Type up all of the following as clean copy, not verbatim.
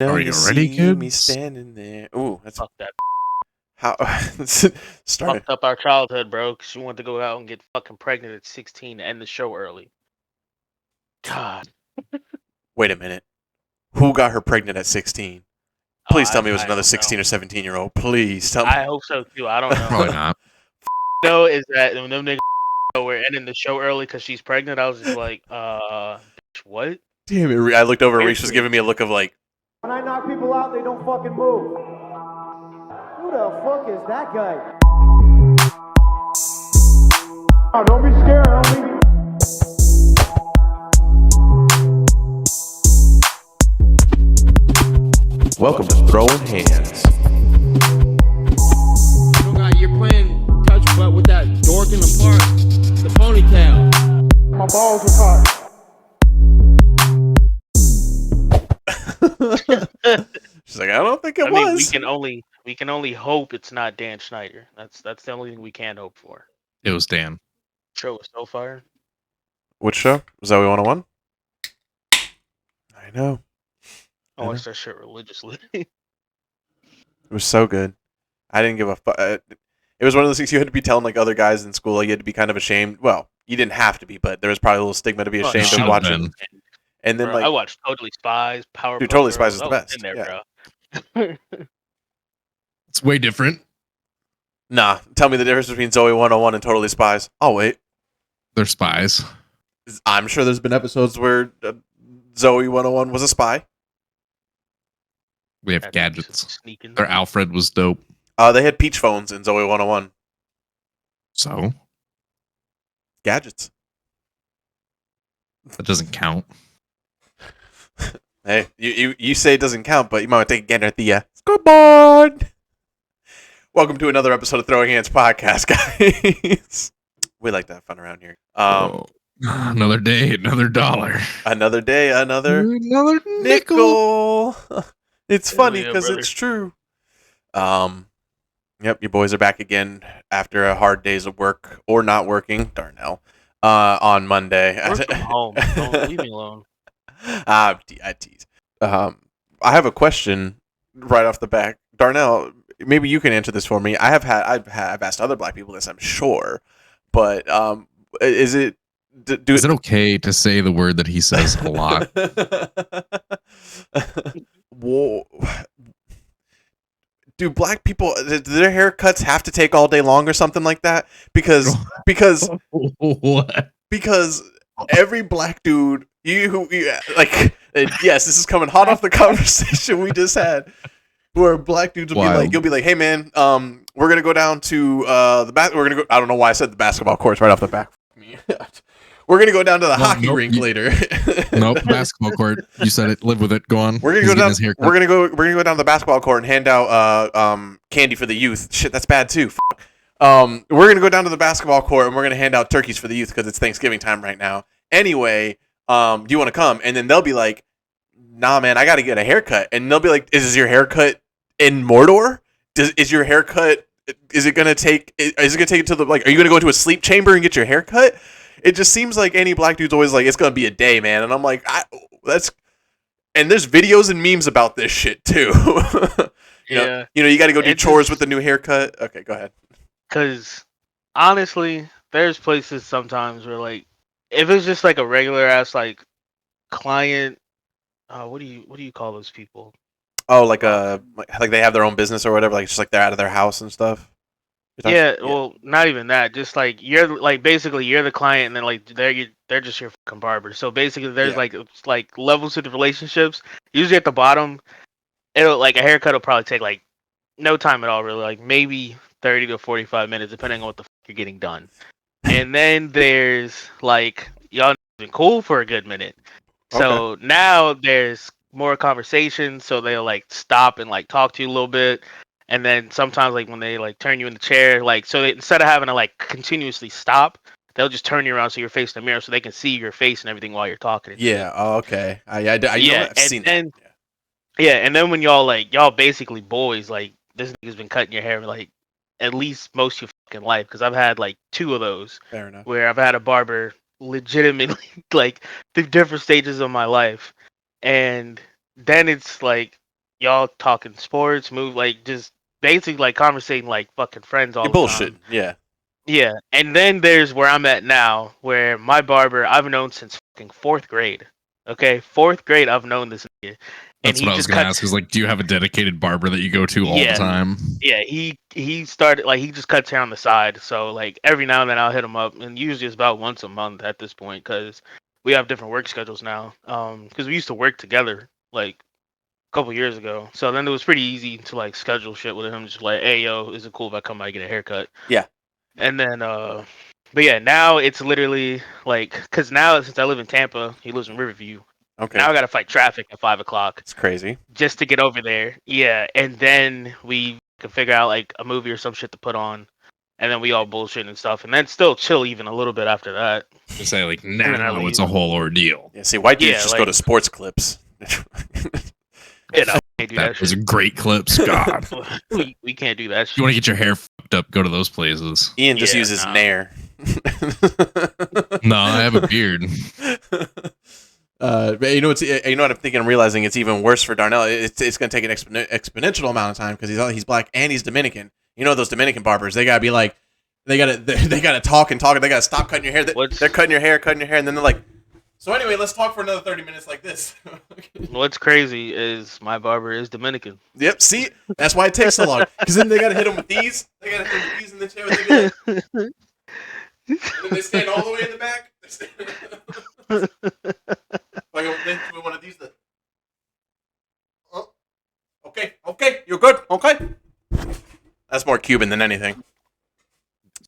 Are you ready, see me kids? standing there. Ooh, that's Fuck that. how started. Fucked up our childhood, bro. Because she wanted to go out and get fucking pregnant at 16 to end the show early. God. Wait a minute. Who got her pregnant at 16? Oh, Please tell me it was I another don't 16 know. or 17-year-old. Please tell me. I hope so too. I don't know. Probably not. No, is that when them niggas were ending the show early because she's pregnant? I was just like, bitch, what? Damn it. I looked over. Weird Reese was shit. giving me a look of like, When I knock people out, they don't fucking move. Who the fuck is that guy? Oh, don't be scared, homie. welcome to Throwing Hands. You got you're playing touch butt with that dork in the park, the ponytail. My balls are hot. She's like, I don't think it I mean, was. we can only hope it's not Dan Schneider. That's the only thing we can hope for. It was Dan. Show was so fire. Which show? Zoe 101? I know. I watched that shit religiously. It was so good. I didn't give a fuck. It was one of those things you had to be telling like other guys in school. Like, you had to be kind of ashamed. Well, you didn't have to be, but there was probably a little stigma to be ashamed Should've of watching. been. And then Bro, like, I watched Totally Spies, Power. Dude, Totally Spies is the best. In there, Yeah. bro. It's way different. Nah, tell me the difference between Zoe 101 and Totally Spies. I'll wait. They're spies. I'm sure there's been episodes where Zoe 101 was a spy. We have That nigga gadgets. just sneaking. Their Alfred was dope. They had peach phones in Zoe 101. So Gadgets. that doesn't count. Hey, you say it doesn't count, but you might want to take a gander at the scoreboard. Welcome to another episode of Throwing Hands Podcast, guys. We like to have fun around here. Another day, another dollar. Another day, another nickel. nickel. It's Hell funny yeah, because brother. it's true. Yep, your boys are back again after a hard days of work or not working. Darnell. On Monday. Work from home. Don't leave me alone. I tease. I have a question right off the bat. Darnell, maybe you can answer this for me. I've asked other black people this, I'm sure, but is it Is it okay to say the word that he says a lot? Whoa. Do black people, do their haircuts have to take all day long or something like that? Because What? because every black dude like, yes, this is coming hot off the conversation we just had, where black dudes will be like, you'll be like, hey man, we're gonna go down to we're gonna go, I don't know why I said the basketball courts right off the back. We're gonna go down to the hockey rink later. Nope, basketball court. You said it. Live with it. Go on. We're gonna go down. We're gonna go down to the basketball court and hand out candy for the youth. Shit, that's bad too. We're gonna go down to the basketball court and we're gonna hand out turkeys for the youth because it's Thanksgiving time right now. Anyway, do you want to come? And then they'll be like, nah, man, I gotta get a haircut. And they'll be like, is your haircut in Mordor? Is your haircut? Is it gonna take it to the, like? Are you gonna go into a sleep chamber and get your haircut? It just seems like any black dude's always like, it's gonna be a day, man. And I'm like, and there's videos and memes about this shit too. you know, you got to go do chores with the new haircut. Okay, go ahead. Because honestly, there's places sometimes where like, if it's just like a regular ass like client, what do you call those people? Oh, like they have their own business or whatever, like just like they're out of their house and stuff. Yeah, well, not even that. Just like you're like basically you're the client, and then like they're just your fucking barber. So basically, there's like levels to the relationships. Usually at the bottom, it'll like a haircut will probably take like no time at all, really, like maybe 30 to 45 minutes, depending on what the fuck you're getting done. And then there's like y'all been cool for a good minute. So now there's more conversation. So they'll like stop and like talk to you a little bit. And then sometimes, like, when they, like, turn you in the chair, like, so instead of having to, like, continuously stop, they'll just turn you around so you're facing the mirror so they can see your face and everything while you're talking. Yeah, oh, okay. I've seen that. Yeah, and then when y'all basically boys, like, this nigga's been cutting your hair, like, at least most of your fucking life. Because I've had, like, 2 of those. Fair enough. Where I've had a barber legitimately, like, through different stages of my life. And then it's, like, y'all talking sports, move like just basically like conversating like fucking friends all You're the bullshitting. time. Yeah. Yeah, and then there's where I'm at now, where my barber I've known since fucking fourth grade. Okay, fourth grade I've known this nigga, and That's he what I was just gonna cuts. ask. Is like, do you have a dedicated barber that you go to all the Yeah, time? yeah. He started like he just cuts hair on the side, so like every now and then I'll hit him up, and usually it's about once a month at this point because we have different work schedules now. Because we used to work together like a couple years ago, so then it was pretty easy to like schedule shit with him. Just like, hey yo, is it cool if I come by and get a haircut? Yeah. And then but yeah, now it's literally like, cause now since I live in Tampa, he lives in Riverview. Okay. Now I gotta fight traffic at 5 o'clock It's crazy. just to get over there. Yeah, and then we can figure out like a movie or some shit to put on, and then we all bullshit and stuff, and then still chill even a little bit after that. To say like then I now it's leave. a whole ordeal. Yeah. See, white dudes Yeah, just go like- to sports clips. You know, we can't do that Those are shit. great clips. God, we can't do that if you want to shit. get your hair fucked up, go to those places. Ian just Yeah, uses nah. Nair. No, I have a beard. But you know what I'm thinking. I'm realizing it's even worse for Darnell. It's going to take an exponential amount of time because he's black and he's Dominican. You know those Dominican barbers? They gotta be like, they gotta talk and talk. And they gotta stop cutting your hair. They're cutting your hair, and then they're like, so anyway, let's talk for another 30 minutes like this. What's crazy is my barber is Dominican. Yep. See, that's why it takes so long. Because then they gotta hit him with these. They gotta hit him with these in the chair. They be like, and then they stand all the way in the back. Like with one of these. Oh, okay, you're good. Okay. That's more Cuban than anything.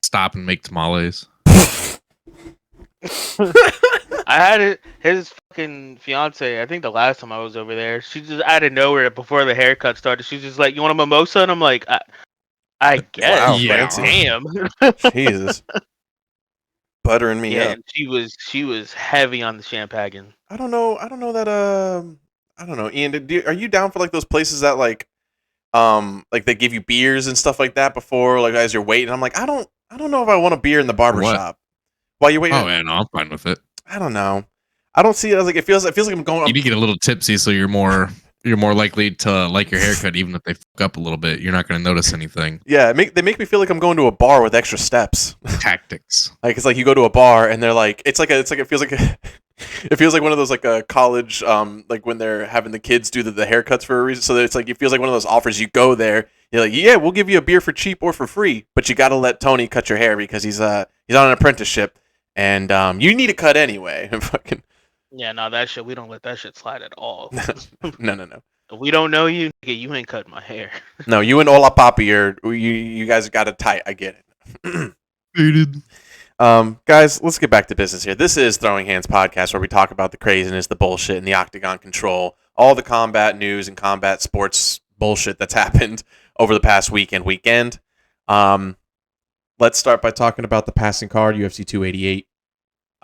Stop and make tamales. I had it. His fucking fiance. I think the last time I was over there, she just out of nowhere before the haircut started. She's just like, "You want a mimosa?" And I'm like, "I guess." Wow, Yeah. But damn. Jesus. Buttering me Yeah, up. and she was heavy on the champagne. I don't know that. I don't know. Ian, are you down for like those places that like they give you beers and stuff like that before, like as you're waiting? I'm like, I don't know if I want a beer in the barbershop while you're waiting. Oh yeah, no, I'm fine with it. I don't know. I don't see it as like it feels like I'm going. You need to get a little tipsy, so you're more likely to like your haircut, even if they fuck up a little bit. You're not going to notice anything. Yeah, they make me feel like I'm going to a bar with extra steps. Tactics. Like it's like you go to a bar and they're like it feels like it feels like one of those like a college like when they're having the kids do the haircuts for a reason. So it's like it feels like one of those offers. You go there, you're like, yeah, we'll give you a beer for cheap or for free, but you got to let Tony cut your hair because he's on an apprenticeship and you need a cut anyway. Fucking Yeah, no, that shit we don't let that shit slide at all. no. If we don't know you, nigga, you ain't cutting my hair. No, you and Ola Papi you guys got it tight. I get it. Hated. Guys, let's get back to business here. This is Throwing Hands Podcast, where we talk about the craziness, the bullshit, and the Octagon control, all the combat news and combat sports bullshit that's happened over the past weekend. Let's start by talking about the passing card, UFC 288.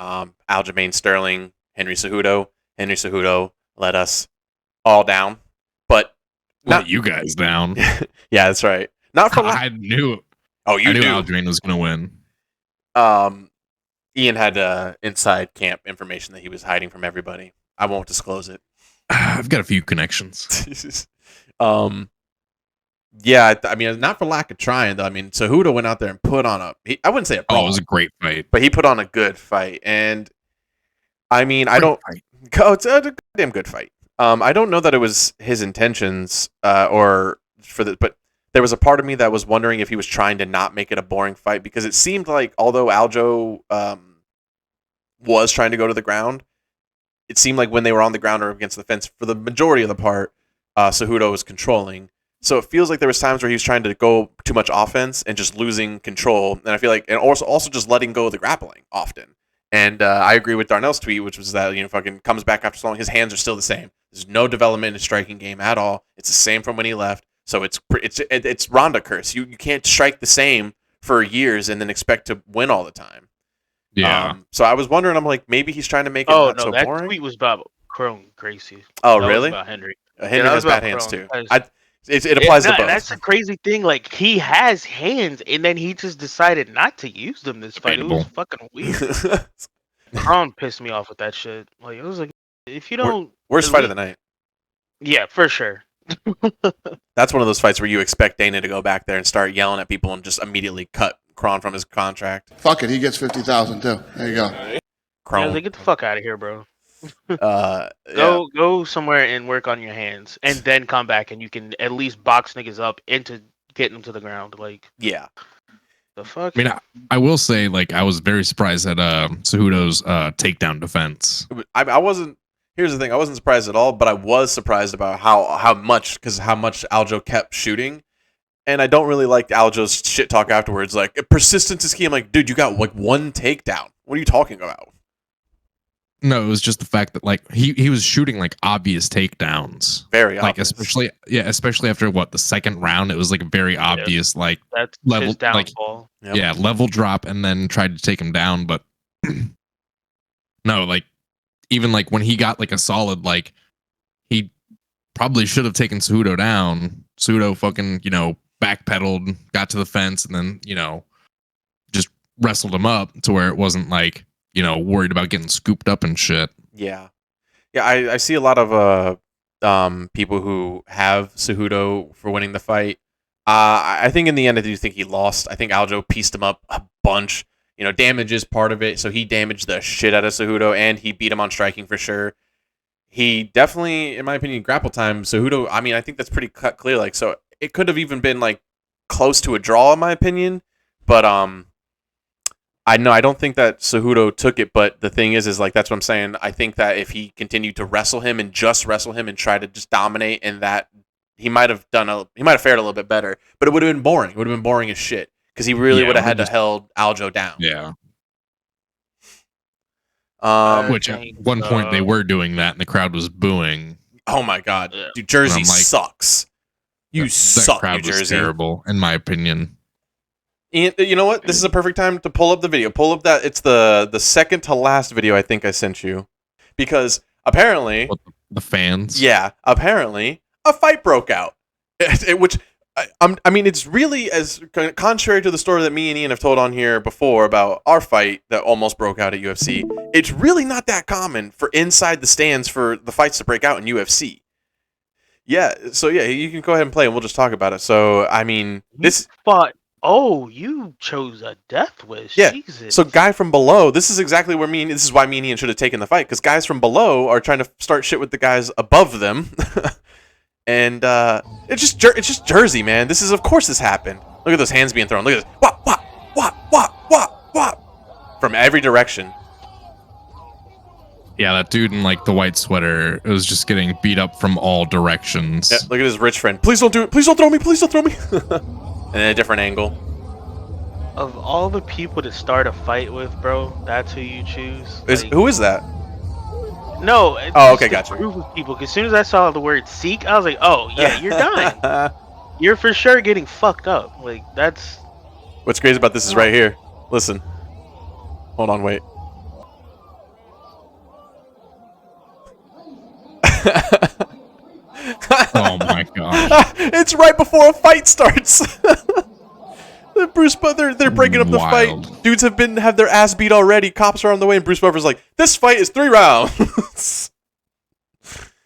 Aljamain Sterling, Henry Cejudo. Henry Cejudo let us all down, but Let you guys down. yeah, that's right. Not for I knew. Oh, you I knew knew. Aljamain was going to win. Ian had inside camp information that he was hiding from everybody. I won't disclose it. I've got a few connections. Yeah, I mean, not for lack of trying though. I mean, Cejudo went out there and put on I wouldn't say a Oh, brawl, it was a great fight. but he put on a good fight. And I mean, Great fight. it's a damn good fight. I don't know that it was his intentions, or for the, but there was a part of me that was wondering if he was trying to not make it a boring fight because it seemed like although Aljo was trying to go to the ground, it seemed like when they were on the ground or against the fence for the majority of the part, Cejudo was controlling. So it feels like there was times where he was trying to go too much offense and just losing control. And I feel like, and also just letting go of the grappling often. And I agree with Darnell's tweet, which was that, fucking comes back after so long. His hands are still the same. There's no development in his striking game at all. It's the same from when he left. So it's Ronda curse. You can't strike the same for years and then expect to win all the time. Yeah. So I was wondering, I'm like, maybe he's trying to make it Oh not no, so that boring. tweet was about Chrome Gracie. Oh, That was really? about Henry. Henry that has was about bad hands Chrome, too. because- It applies to No, both. that's the crazy thing. Like he has hands, and then he just decided not to use them this fight. It was Debatable. fucking weird. Kron pissed me off with that shit. Like it was like, if you don't, Worst at fight of least- the night. Yeah, for sure. That's one of those fights where you expect Dana to go back there and start yelling at people and just immediately cut Kron from his contract. Fuck it, he gets 50,000 too. There you go. Yeah, Kron. like, get the fuck out of here, bro. Yeah. Go somewhere and work on your hands, and then come back, and you can at least box niggas up into getting them to the ground. Like, Yeah. the fuck. I mean, I will say, like, I was very surprised at Cejudo's takedown defense. I wasn't. Here's the thing. I wasn't surprised at all, but I was surprised about how much Aljo kept shooting. And I don't really like Aljo's shit talk afterwards. Like, persistence is key. I'm like, dude, you got like one takedown. What are you talking about? No, it was just the fact that like he was shooting like obvious takedowns. Very like obvious. especially after the second round, it was like a very obvious like That's level his downfall. Yep. level drop, and then tried to take him down. But no, like even like when he got like a solid, like he probably should have taken Cejudo down. Cejudo fucking backpedaled, got to the fence, and then just wrestled him up to where it wasn't like worried about getting scooped up and shit. Yeah. I see a lot of people who have Cejudo for winning the fight. I think in the end, I do think he lost. I think Aljo pieced him up a bunch. Damage is part of it, so he damaged the shit out of Cejudo, and he beat him on striking for sure. He definitely, in my opinion, grapple time, Cejudo, I mean, I think that's pretty cut clear. Like, so it could have even been like close to a draw, in my opinion. But I don't think that Cejudo took it. But the thing is like that's what I'm saying. I think that if he continued to wrestle him and try to just dominate, and that he might have fared a little bit better. But it would have been boring. It would have been boring as shit because he really would have had to held Aljo down. Yeah. Which at one point they were doing that, and the crowd was booing. Oh my god, New Jersey sucks. You suck, crowd New Jersey. Was terrible, in my opinion. And you know what? This is a perfect time to pull up the video. Pull up that. It's the second to last video I think I sent you, because apparently the fans. Yeah, apparently a fight broke out, which. I mean, it's really as contrary to the story that me and Ian have told on here before about our fight that almost broke out at UFC. It's really not that common for inside the stands for the fights to break out in UFC. Yeah, so yeah, you can go ahead and play and we'll just talk about it. So, I mean, this fought. Oh, you chose a death wish. Yeah. Jesus. So, guy from below. This is exactly where this is why me and Ian should have taken the fight, because guys from below are trying to start shit with the guys above them. And it's just Jersey, man. Of course this happened. Look at those hands being thrown. Look at this. Wop, wop, wop, wop, wop, wop. From every direction. Yeah, that dude in like the white sweater, it was just getting beat up from all directions. Yeah, look at his rich friend. Please don't do it. Please don't throw me. Please don't throw me. And then a different angle. Of all the people to start a fight with, bro, that's who you choose. Who is that? No. Oh, okay, gotcha. Group of people. As soon as I saw the word "seek," I was like, "Oh, yeah, you're dying. You're for sure getting fucked up." Like that's. What's crazy about this is right here. Listen. Hold on, wait. Oh my god! It's right before a fight starts. Bruce Buffer, they're breaking up the fight. Dudes have their ass beat already. Cops are on the way, and Bruce Buffer's like, "This fight is 3 rounds."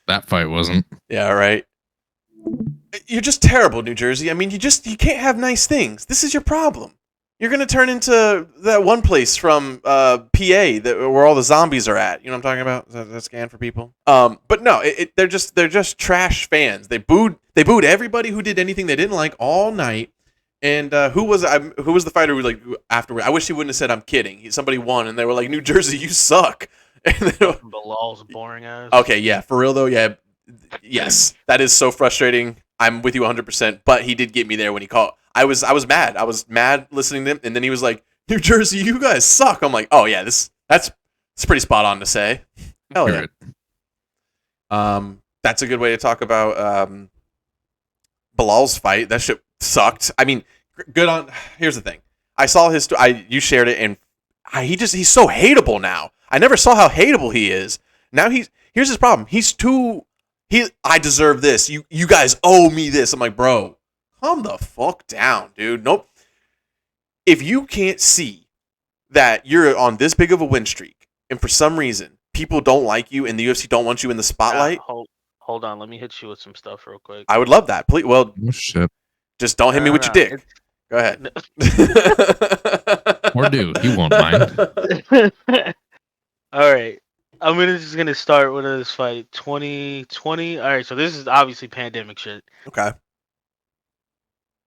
That fight wasn't. Yeah, right. You're just terrible, New Jersey. I mean, you can't have nice things. This is your problem. You're gonna turn into that one place from PA where all the zombies are at. You know what I'm talking about? Is that scan for people? But no, they're just trash fans. They booed everybody who did anything they didn't like all night. And who was the fighter who like afterward? I wish he wouldn't have said I'm kidding. Somebody won, and they were like, New Jersey, you suck. Bilal's boring ass. Okay, yeah, for real though, yeah, yes, that is so frustrating. I'm with you 100%. But he did get me there when he called. I was mad. I was mad listening to him, and then he was like, New Jersey, you guys suck. I'm like, oh yeah, that's pretty spot on to say. Hell yeah. That's a good way to talk about Bilal's fight. That shit sucked. I mean, good on. Here's the thing. I saw his. You shared it, and he's so hateable now. I never saw how hateable he is. Now here's his problem. I deserve this. You guys owe me this. I'm like, bro, calm the fuck down, dude. Nope. If you can't see that you're on this big of a win streak, and for some reason people don't like you, and the UFC don't want you in the spotlight. Hold Hold on, let me hit you with some stuff real quick. I would love that. Please, well, Oh shit. just don't hit me with your dick. Go ahead. Or do. He won't mind. All right. I'm just gonna start with this fight. 2020. All right, so this is obviously pandemic shit. Okay.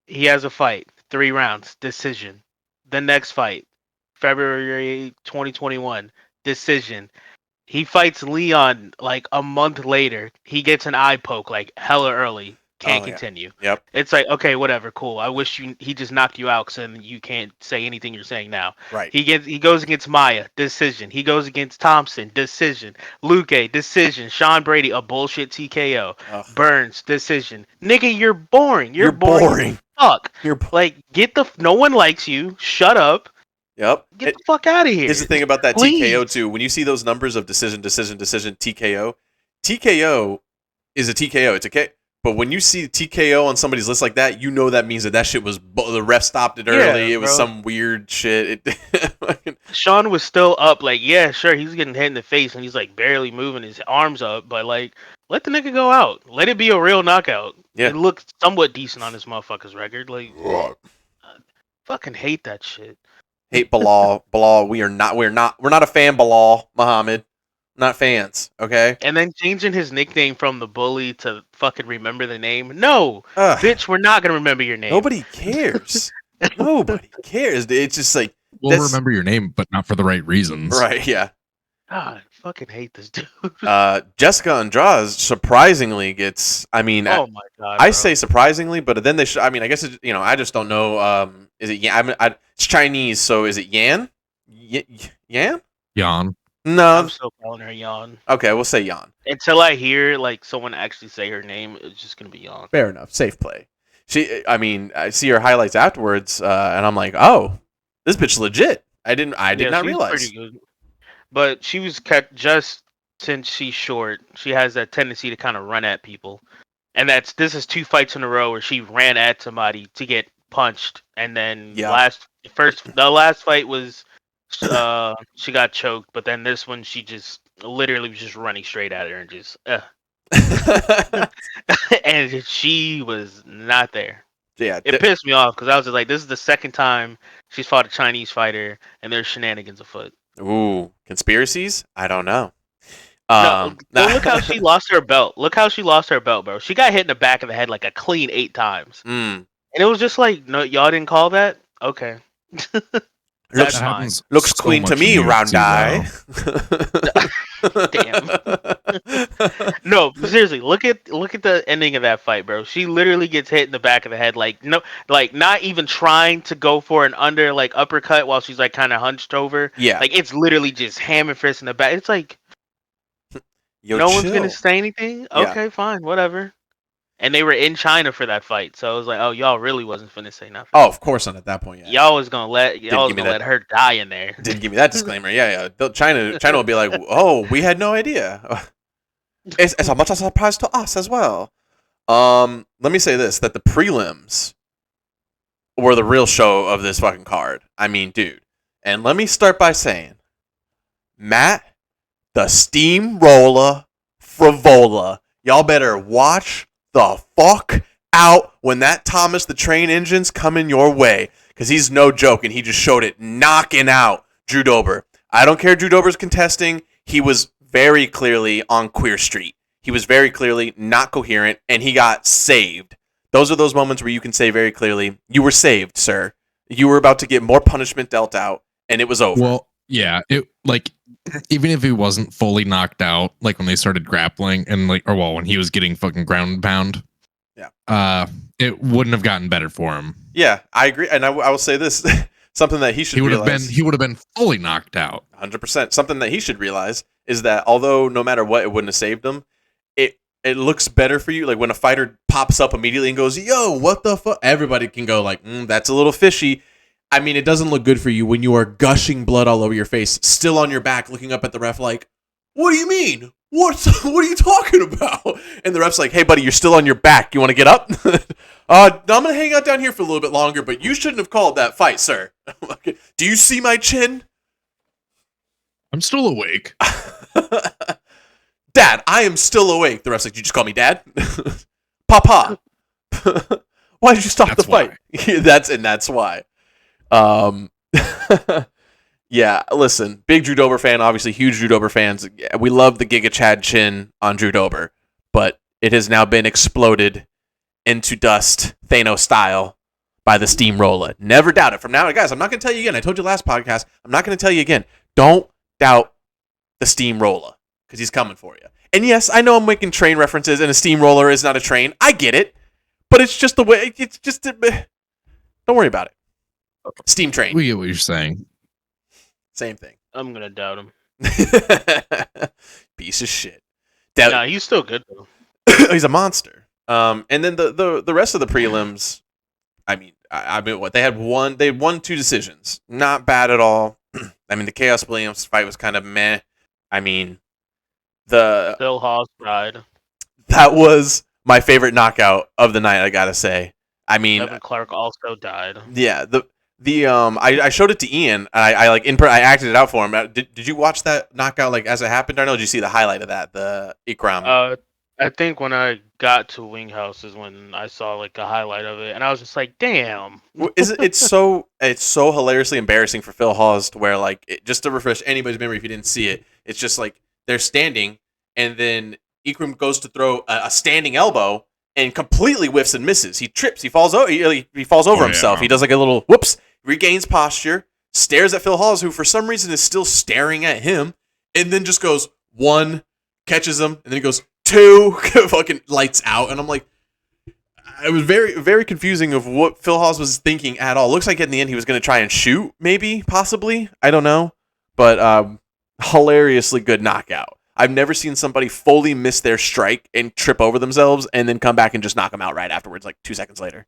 He has a fight, 3 rounds, decision. The next fight, February 2021, decision. He fights Leon like a month later. He gets an eye poke like hella early. Can't Oh, yeah. continue. Yep. It's like, okay, whatever, cool. I wish he just knocked you out, so then you can't say anything you're saying now. Right. He goes against Maya, decision. He goes against Thompson, decision. Luque, decision. Sean Brady, a bullshit TKO. Ugh. Burns, decision. Nigga, you're boring. You're boring. Fuck. You're Like, no one likes you. Shut up. Yep. Get the fuck out of here. Here's the thing about that Please. TKO too. When you see those numbers of decision, TKO, TKO is a TKO. It's a K. But when you see TKO on somebody's list like that, you know that means that shit was the ref stopped it early. It was some weird shit. Sean was still up. Like, yeah, sure, he's getting hit in the face and he's like barely moving his arms up. But like, let the nigga go out. Let it be a real knockout. Yeah. It looked somewhat decent on this motherfucker's record. Like, fucking hate that shit. Hate Bilal. Bilal, we're not a fan, Bilal Muhammad. Not fans, okay? And then changing his nickname from the bully to fucking remember the name. No, Ugh. bitch, we're not gonna remember your name. Nobody cares. Nobody cares. It's just like We'll remember your name, but not for the right reasons. right, yeah. God, I fucking hate this dude. Jessica Andrade surprisingly gets. I mean, Oh my god. I bro. say surprisingly, but then they should. I mean, I guess I just don't know. Is it Yan? It's Chinese, so is it Yan? Yan? Yan. No. I'm still calling her Yawn. Okay, we'll say Yan. Until I hear like someone actually say her name, it's just gonna be Yawn. Fair enough. Safe play. I mean, I see her highlights afterwards, and I'm like, oh, this bitch legit. I did not she's realize. Pretty good. But she was kept just since she's short. She has that tendency to kind of run at people, and this is 2 fights in a row where she ran at somebody to get punched, and then the last fight was she got choked, but then this one she just literally was just running straight at her and just and she was not there. Yeah, It pissed me off because I was just like, this is the second time she's fought a Chinese fighter and there's shenanigans afoot. Ooh, conspiracies? I don't know. No, look how she lost her belt. Look how she lost her belt, bro. She got hit in the back of the head like a clean 8 times. And it was just like, no, y'all didn't call that? Okay. That's fine. Looks clean to me, round eye. Damn. No, seriously, look at the ending of that fight, bro. She literally gets hit in the back of the head, like not even trying to go for an uppercut while she's like kind of hunched over. Yeah, like it's literally just ham and fist in the back. It's like no one's gonna say anything. Yeah. Okay, fine, whatever. And they were in China for that fight, so I was like, oh, y'all really wasn't finna say nothing. Oh, of course not at that point. Yeah. Y'all was gonna let her die in there. Didn't give me that disclaimer. Yeah. China will be like, oh, we had no idea. It's as much a surprise to us as well. Let me say this: that the prelims were the real show of this fucking card. I mean, dude. And let me start by saying, Matt, the Steamroller Frivola, y'all better watch the fuck out when that Thomas the Train Engine's coming your way, because he's no joke, and he just showed it knocking out Drew Dober. I don't care Drew Dober's contesting. He was very clearly on Queer Street. He was very clearly not coherent, and he got saved. Those are those moments where you can say very clearly, you were saved, sir. You were about to get more punishment dealt out, and it was over. Well, yeah, it like even if he wasn't fully knocked out, like when they started grappling and when he was getting fucking ground and pound, it wouldn't have gotten better for him. Yeah, I agree, and I will say this: something that he would have been fully knocked out. 100%. Something that he should realize is that although no matter what, it wouldn't have saved him. It looks better for you. Like when a fighter pops up immediately and goes, "Yo, what the fuck?" Everybody can go like, "That's a little fishy." I mean, it doesn't look good for you when you are gushing blood all over your face, still on your back, looking up at the ref like, "What do you mean? What are you talking about?" And the ref's like, "Hey, buddy, you're still on your back. You want to get up?" I'm going to hang out down here for a little bit longer, but you shouldn't have called that fight, sir. Do you see my chin? I'm still awake. Dad, I am still awake. The ref's like, you just call me Dad? Papa. Why did you stop the fight? That's why. Yeah, listen, big Drew Dober fan, obviously huge Drew Dober fans. We love the Giga Chad chin on Drew Dober, but it has now been exploded into dust, Thanos style, by the steamroller. Never doubt it. From now on, guys, I'm not going to tell you again. I told you last podcast. I'm not going to tell you again. Don't doubt the steamroller, because he's coming for you. And yes, I know I'm making train references, and a steamroller is not a train. I get it, but it's just the way. It's just. Don't worry about it. Steam train. We get what you're saying. Same thing. I'm gonna doubt him. Piece of shit. Nah, he's still good though. He's a monster. And then the rest of the prelims. I mean, what they had one. They won 2 decisions. Not bad at all. I mean, the Chaos Williams fight was kind of meh. I mean, Phil Hawes died. That was my favorite knockout of the night. I gotta say. I mean, Evan Clark also died. Yeah. I showed it to Ian. And I acted it out for him. Did you watch that knockout like as it happened? Or no? Did you see the highlight of that? The Ikram. I think when I got to Wing House is when I saw like a highlight of it, and I was just like, "Damn!" It's so hilariously embarrassing for Phil Hawes to where just to refresh anybody's memory if you didn't see it, it's just like they're standing, and then Ikram goes to throw a standing elbow and completely whiffs and misses. He trips. He falls over. He falls over himself. He does like a little whoops, regains posture, stares at Phil Hawes, who for some reason is still staring at him, and then just goes 1, catches him, and then he goes 2, fucking lights out. And I'm like, it was very, very confusing of what Phil Hawes was thinking at all. Looks like in the end he was going to try and shoot, maybe, possibly. I don't know. But hilariously good knockout. I've never seen somebody fully miss their strike and trip over themselves and then come back and just knock them out right afterwards, like 2 seconds later.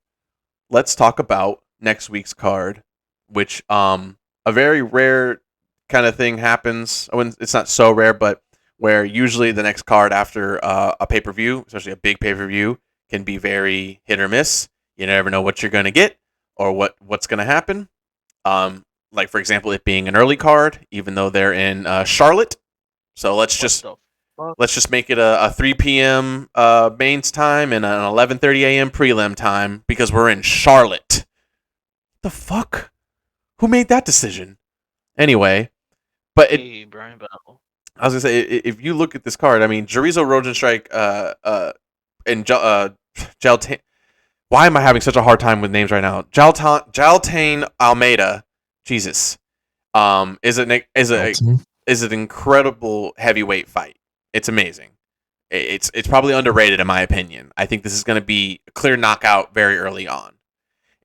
Let's talk about next week's card, which a very rare kind of thing happens. It's not so rare, but where usually the next card after a pay-per-view, especially a big pay-per-view, can be very hit or miss. You never know what you're going to get or what's going to happen. Like, for example, it being an early card, even though they're in Charlotte. So let's just make it a 3 p.m. mains time and an 11:30 a.m. prelim time because we're in Charlotte. The fuck? Who made that decision? Anyway, but Brian Battle. I was gonna say, if you look at this card, I mean, Chorizo Rosenstrike, and Jaltane. Why am I having such a hard time with names right now? Jaltane Almeida, Jesus, is an incredible heavyweight fight. It's amazing. It's probably underrated in my opinion. I think this is going to be a clear knockout very early on.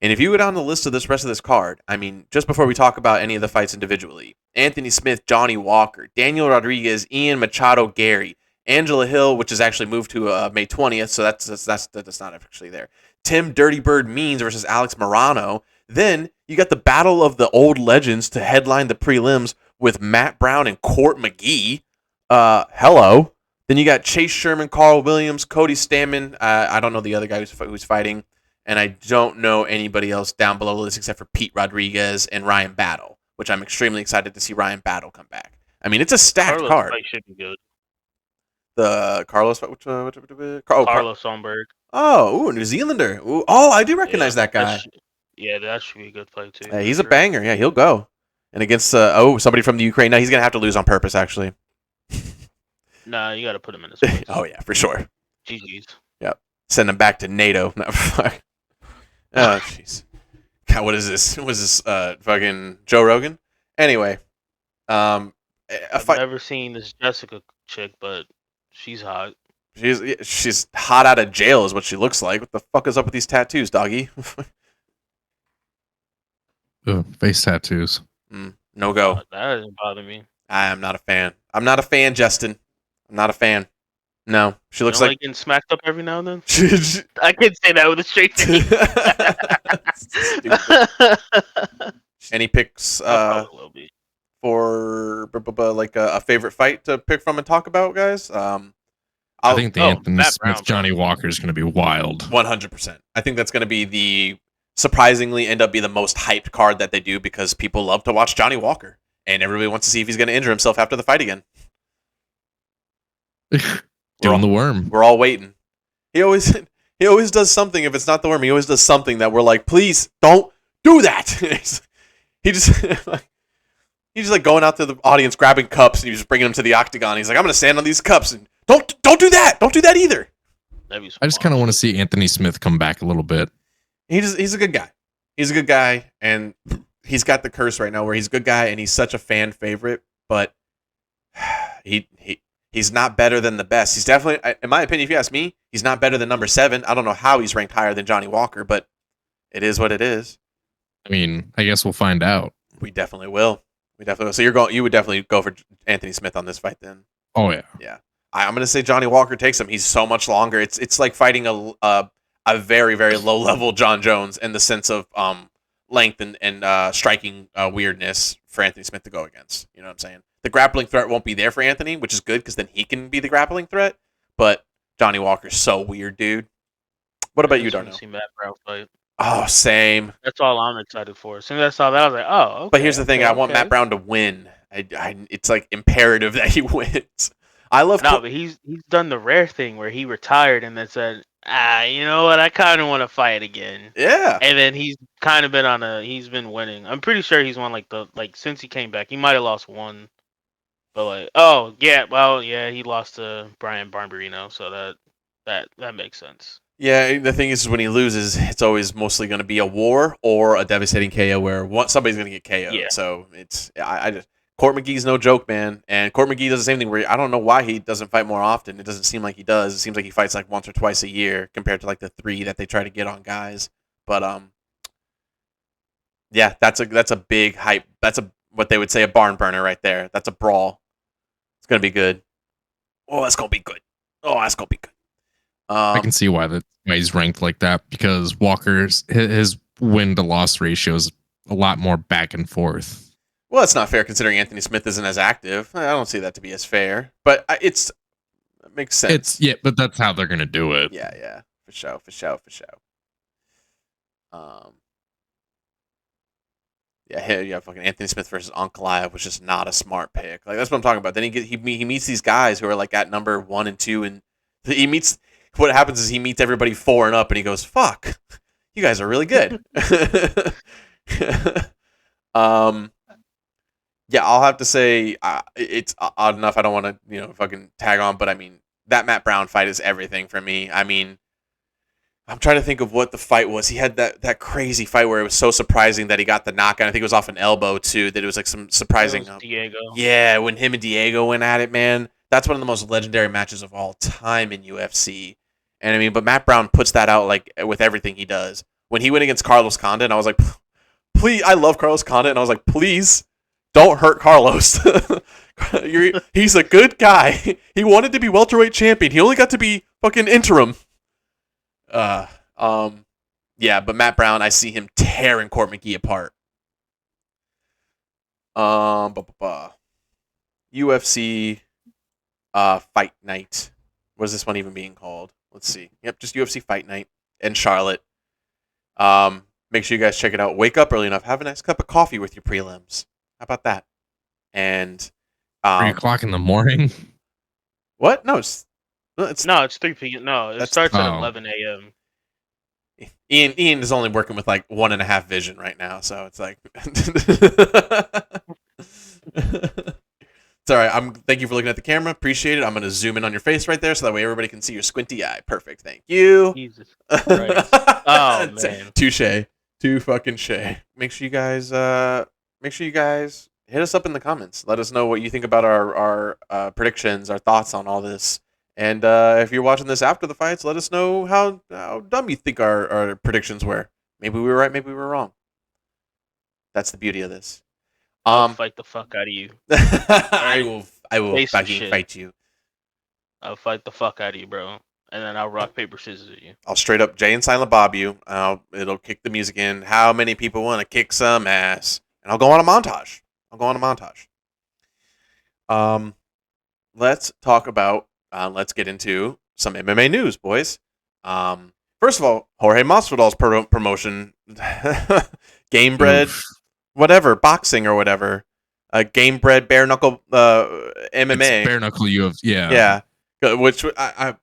And if you go down the list of this rest of this card, I mean, just before we talk about any of the fights individually, Anthony Smith, Johnny Walker, Daniel Rodriguez, Ian Machado, Gary, Angela Hill, which is actually moved to May 20th, so that's not actually there. Tim Dirty Bird Means versus Alex Morano. Then you got the battle of the old legends to headline the prelims with Matt Brown and Court McGee. Hello. Then you got Chase Sherman, Carl Williams, Cody Stammen. I don't know the other guy who's fighting. And I don't know anybody else down below the list except for Pete Rodriguez and Ryan Battle, which I'm extremely excited to see Ryan Battle come back. I mean, it's a stacked card. Fight should be good. The Carlos fight? Carlos Sonberg. Oh, New Zealander. Ooh, I do recognize that guy. That should be a good fight, too. He's a banger. Yeah, he'll go. And against somebody from the Ukraine. No, he's going to have to lose on purpose, actually. Nah, you got to put him in his place. Oh, yeah, for sure. GG's. Yep. Send him back to NATO. No, fuck. Oh, jeez. God, what is this? Was this fucking Joe Rogan? Anyway. I've never seen this Jessica chick, but she's hot. She's hot out of jail is what she looks like. What the fuck is up with these tattoos, doggy? Face tattoos. No go. That doesn't bother me. I am not a fan. I'm not a fan, Justin. I'm not a fan. No, she looks like getting smacked up every now and then. I can't say that with a straight face. Any picks for like a favorite fight to pick from and talk about, guys? I think the Anthony Smith Johnny Walker is going to be wild. 100%. I think that's going to be the surprisingly end up be the most hyped card that they do because people love to watch Johnny Walker and everybody wants to see if he's going to injure himself after the fight again. Doing the worm. We're all waiting. He always does something. If it's not the worm, he always does something that we're like, please don't do that. He just he's just like going out to the audience, grabbing cups, and he's just bringing them to the octagon. He's like, I'm gonna stand on these cups, and don't do that. Don't do that either. I just kind of want to see Anthony Smith come back a little bit. He's a good guy. He's a good guy, and he's got the curse right now where he's a good guy and he's such a fan favorite, but he's not better than the best. He's definitely, in my opinion, if you ask me, he's not better than number 7. I don't know how he's ranked higher than Johnny Walker, but it is what it is. I mean, I guess we'll find out. We definitely will. So you would definitely go for Anthony Smith on this fight then? Oh yeah. Yeah. I'm gonna say Johnny Walker takes him. He's so much longer. It's like fighting a very, very low level John Jones in the sense of length and striking weirdness for Anthony Smith to go against. You know what I'm saying? The grappling threat won't be there for Anthony, which is good because then he can be the grappling threat. But Johnny Walker's so weird, dude. What about you, Darnell? See Matt Brown fight. Oh, same. That's all I'm excited for. As soon as I saw that, I was like, oh, okay. But here's the thing: I want Matt Brown to win. It's like imperative that he wins. I love. No, but he's done the rare thing where he retired and then said, you know what? I kind of want to fight again. Yeah. And then he's kind of been he's been winning. I'm pretty sure he's won since he came back. He might have lost one, but he lost to Brian Barberino, so that makes sense. Yeah, the thing is when he loses, it's always mostly going to be a war or a devastating KO where somebody's going to get KO'd. Yeah. So I just Court McGee's no joke, man. And Court McGee does the same thing where I don't know why he doesn't fight more often. It doesn't seem like he does. It seems like he fights like once or twice a year compared to like the 3 that they try to get on guys. But yeah, that's a big hype. That's what they would say a barn burner right there. That's a brawl. It's gonna be good. Oh, that's gonna be good. I can see why he's ranked like that because Walker's his win to loss ratio is a lot more back and forth. Well, that's not fair considering Anthony Smith isn't as active. I don't see that to be as fair, but it makes sense. But that's how they're gonna do it. Yeah, for sure. Yeah, fucking Anthony Smith versus Ankalaev was just not a smart pick. Like that's what I'm talking about. Then he meets these guys who are like at number 1 and 2, and he meets. What happens is he meets everybody 4 and up, and he goes, "Fuck, you guys are really good." Yeah, I'll have to say it's odd enough. I don't want to fucking tag on, but I mean that Matt Brown fight is everything for me. I mean, I'm trying to think of what the fight was. He had that crazy fight where it was so surprising that he got the knockout. I think it was off an elbow too. That it was like some surprising. Diego. Yeah, when him and Diego went at it, man. That's one of the most legendary matches of all time in UFC. And I mean, but Matt Brown puts that out like with everything he does. When he went against Carlos Condit, I was like, please, I love Carlos Condit, and I was like, please don't hurt Carlos. He's a good guy. He wanted to be welterweight champion. He only got to be fucking interim. Yeah, but Matt Brown, I see him tearing Court McGee apart. UFC Fight Night. What is this one even being called? Let's see. Yep, just UFC Fight Night in Charlotte. Make sure you guys check it out. Wake up early enough. Have a nice cup of coffee with your prelims. How about that? And 3 o'clock in the morning. What? No, it's 3 p.m. No, it starts at 11 a.m. Ian is only working with like 1.5 vision right now, so it's like it's all right. Thank you for looking at the camera. Appreciate it. I'm gonna zoom in on your face right there, so that way everybody can see your squinty eye. Perfect. Thank you. Jesus Christ. Oh man. Touche. Too fucking shay. Make sure you guys hit us up in the comments. Let us know what you think about our predictions, our thoughts on all this. And if you're watching this after the fights, let us know how dumb you think our predictions were. Maybe we were right, maybe we were wrong. That's the beauty of this. I'll fight the fuck out of you. I will fucking fight you. I'll fight the fuck out of you, bro. And then I'll rock, paper, scissors at you. I'll straight up Jay and Silent Bob you. It'll kick the music in. How many people want to kick some ass? And I'll go on a montage. Let's talk about. Let's get into some MMA news, boys. First of all, Jorge Masvidal's promotion, Gamebred, whatever, boxing or whatever, Gamebred bare knuckle MMA. It's bare knuckle UFC, yeah. Yeah, Which I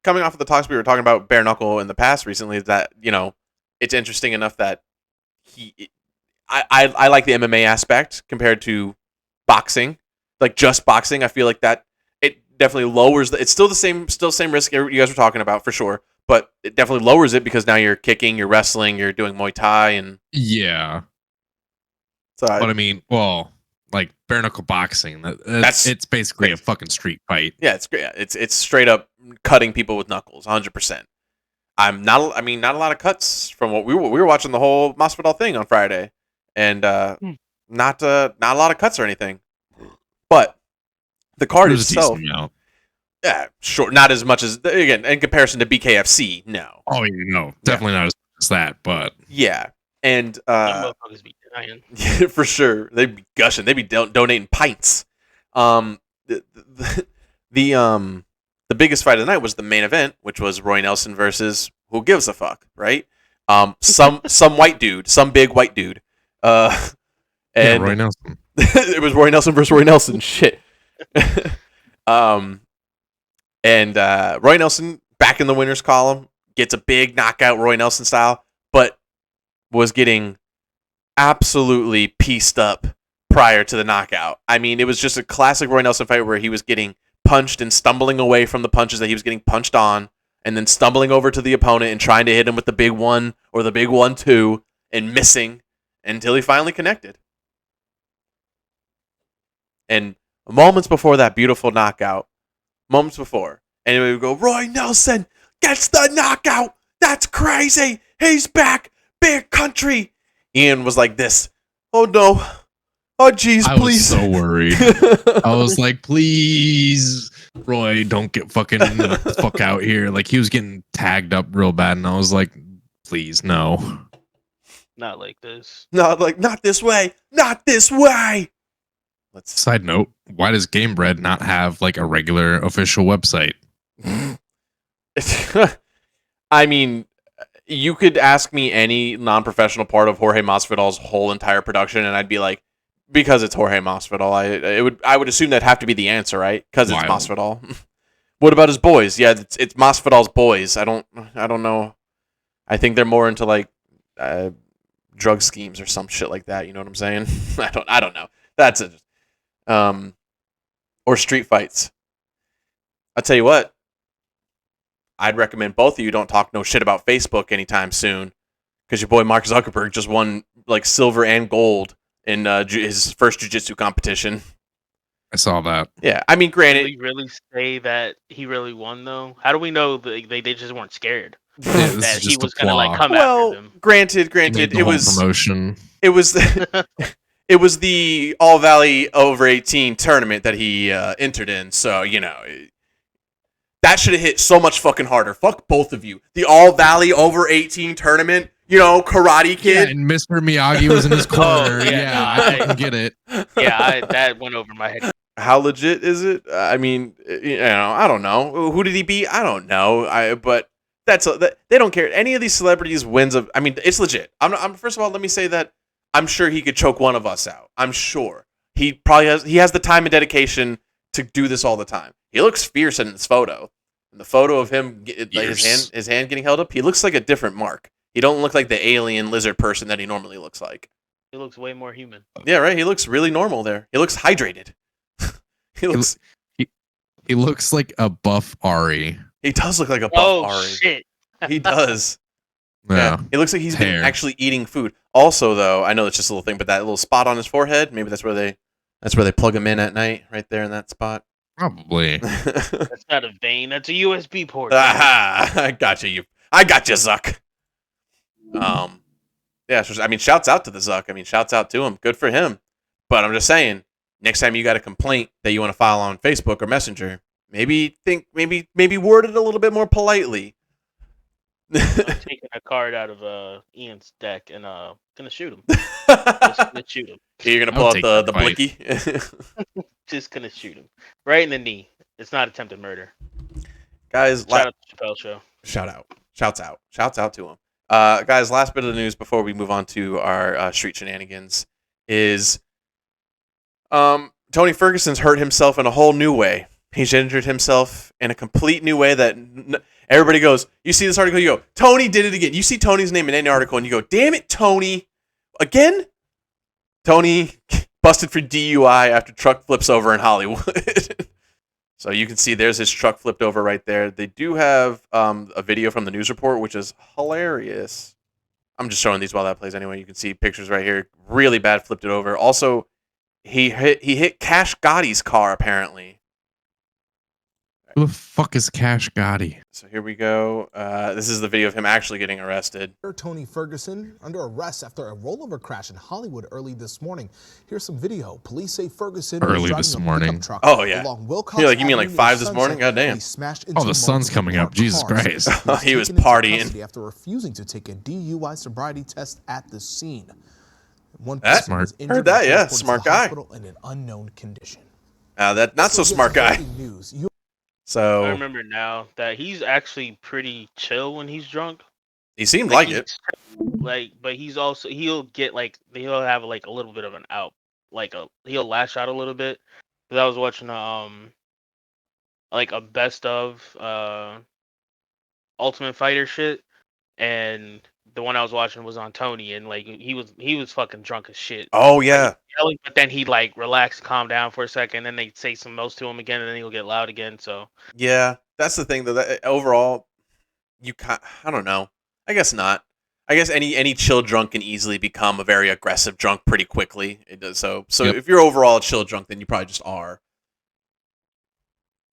coming off of the talks we were talking about bare knuckle in the past recently, is that it's interesting enough that I like the MMA aspect compared to boxing, like just boxing. I feel like that it definitely lowers it's still the same risk you guys were talking about for sure, but it definitely lowers it because now you're kicking, you're wrestling, you're doing Muay Thai, and yeah. So but I mean, well, like bare knuckle boxing, it's basically crazy. A fucking street fight. Yeah, it's great. It's straight up cutting people with knuckles, 100%. Not a lot of cuts from what we were watching the whole Masvidal thing on Friday, and not a lot of cuts or anything. But the card itself, yeah, sure, not as much as again in comparison to BKFC. No, definitely not as much as that, but yeah, and motherfuckers be dying. Yeah, for sure, they'd be gushing, they'd be donating pints. The biggest fight of the night was the main event, which was Roy Nelson versus who gives a fuck, right? Some white dude, some big white dude. And Roy Nelson. It was Roy Nelson versus Roy Nelson. Shit. And Roy Nelson back in the winners column gets a big knockout, Roy Nelson style, but was getting absolutely pieced up prior to the knockout. I mean, it was just a classic Roy Nelson fight where he was getting punched and stumbling away from the punches that he was getting punched on, and then stumbling over to the opponent and trying to hit him with the big one or the big 1-2 and missing until he finally connected. And moments before that beautiful knockout, and we would go, Roy Nelson gets the knockout. That's crazy. He's back. Big country. Ian was like this. Oh no. Oh geez, please. I was so worried. I was like, please, Roy, don't get fucking the fuck out here. Like he was getting tagged up real bad, and I was like, please, no. Not like this. Not this way. Not this way. Side note, why does Game Bread not have like a regular official website? I mean, you could ask me any non-professional part of Jorge Masvidal's whole entire production, and I'd be like, because it's Jorge Masvidal. I would assume that'd have to be the answer, right? Because it's Masvidal. What about his boys? Yeah, it's Masvidal's boys. I don't know. I think they're more into like drug schemes or some shit like that. You know what I'm saying? I don't know. That's it. Or street fights. I'll tell you what. I'd recommend both of you don't talk no shit about Facebook anytime soon, because your boy Mark Zuckerberg just won like silver and gold in his first jiu-jitsu competition. I saw that. Yeah, I mean, granted, Did we really say that he really won though? How do we know that they just weren't scared that he was gonna like come after them? Granted, it was promotion. It was it was the All Valley over 18 tournament that he entered in, so that should have hit so much fucking harder. Fuck both of you. The All Valley over 18 tournament, Karate Kid. Yeah, and Mr. Miyagi was in his corner. I can get it. Yeah, that went over my head. How legit is it? I mean, I don't know. Who did he beat? I don't know. But they don't care. Any of these celebrities wins I mean, it's legit. I'm first of all, let me say that I'm sure he could choke one of us out. I'm sure he has the time and dedication to do this all the time. He looks fierce in this photo. In the photo of him, his hand getting held up, he looks like a different Mark. He don't look like the alien lizard person that he normally looks like. He looks way more human. Yeah, right. He looks really normal there. He looks hydrated. He looks like a buff Ari. He does look like a buff Ari. Shit. He does. Yeah. It looks like he's been actually eating food. Also, though, I know it's just a little thing, but that little spot on his forehead, maybe that's where they plug him in at night, right there in that spot. Probably. That's not a vein. That's a USB port. Aha! I got you. I got you, Zuck. Yeah. So, I mean, shouts out to the Zuck. I mean, shouts out to him. Good for him. But I'm just saying, next time you got a complaint that you want to file on Facebook or Messenger, maybe word it a little bit more politely. I'm taking a card out of Ian's deck and gonna shoot him. Just gonna shoot him. You're gonna pull out the blicky. Just gonna shoot him right in the knee. It's not attempted murder. Guys, shout out to Chappelle Show. Shouts out to him. Guys, last bit of the news before we move on to our street shenanigans is Tony Ferguson's hurt himself in a whole new way. He's injured himself in a complete new way that everybody goes, you see this article, you go, Tony did it again. You see Tony's name in any article and you go, damn it, Tony. Again? Tony busted for DUI after truck flips over in Hollywood. So you can see there's his truck flipped over right there. They do have a video from the news report, which is hilarious. I'm just showing these while that plays anyway. You can see pictures right here. Really bad, flipped it over. Also, he hit Cash Gotti's car, apparently. Who the fuck is Cash Gotti? So here we go. This is the video of him actually getting arrested. OR Tony Ferguson under arrest after a rollover crash in Hollywood early this morning. Here's some video. Police say Ferguson was Early driving this a morning. pickup truck Oh, yeah. along Wilcox You mean like Avenue 5 near this morning? Sunset Goddamn. when he smashed into Oh, the sun's multiple coming up. parked Jesus cars. Christ. He was taken into partying. custody after refusing to take a DUI sobriety test at the scene. One That- person was Smart. injured Heard that, and yeah. transported to Smart the guy. hospital in an unknown condition. That not so smart guy. Breaking news. I So remember now that he's actually pretty chill when he's drunk. he seemed like it. But he'll get he'll have like a little bit of an out, he'll lash out a little bit. 'Cause I was watching a best of Ultimate Fighter shit, and the one I was watching was on Tony, and he was fucking drunk as shit. Oh yeah. Yelling, but then he'd relax, calm down for a second, then they'd say some most to him again, and then he'll get loud again. So Yeah, that's the thing though. That overall, I don't know. I guess not. I guess any chill drunk can easily become a very aggressive drunk pretty quickly. It does so. So Yep. if you're overall a chill drunk, then you probably just are.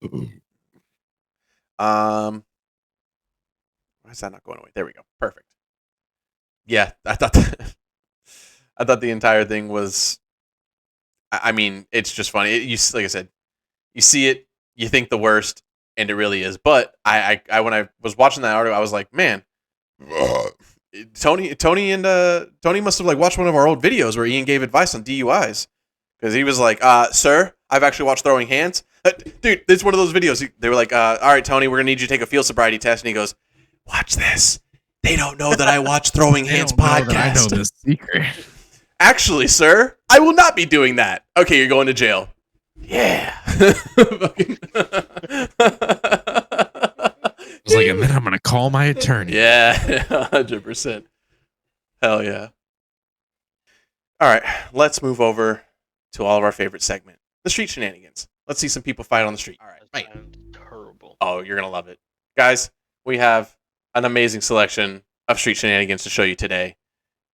Why is that not going away? There we go. Perfect. Yeah, I thought I thought the entire thing was. I mean, it's just funny. Like I said, you see it, you think the worst, and it really is. But I when I was watching that article, I was like, man, Tony must have watched one of our old videos where Ian gave advice on DUIs, because he was like, sir, I've actually watched Throwing Hands. Dude, it's one of those videos. They were like, all right, Tony, we're gonna need you to take a field sobriety test, and he goes, watch this. They don't know that I watch Throwing Hands podcast. I know this secret. Actually, sir, I will not be doing that. Okay, you're going to jail. Yeah. I was like, and then I'm gonna call my attorney. Yeah, 100%. Hell yeah. All right, let's move over to all of our favorite segment, the street shenanigans. Let's see some people fight on the street. All right, that's terrible. Oh, you're gonna love it, guys. We have an amazing selection of street shenanigans to show you today.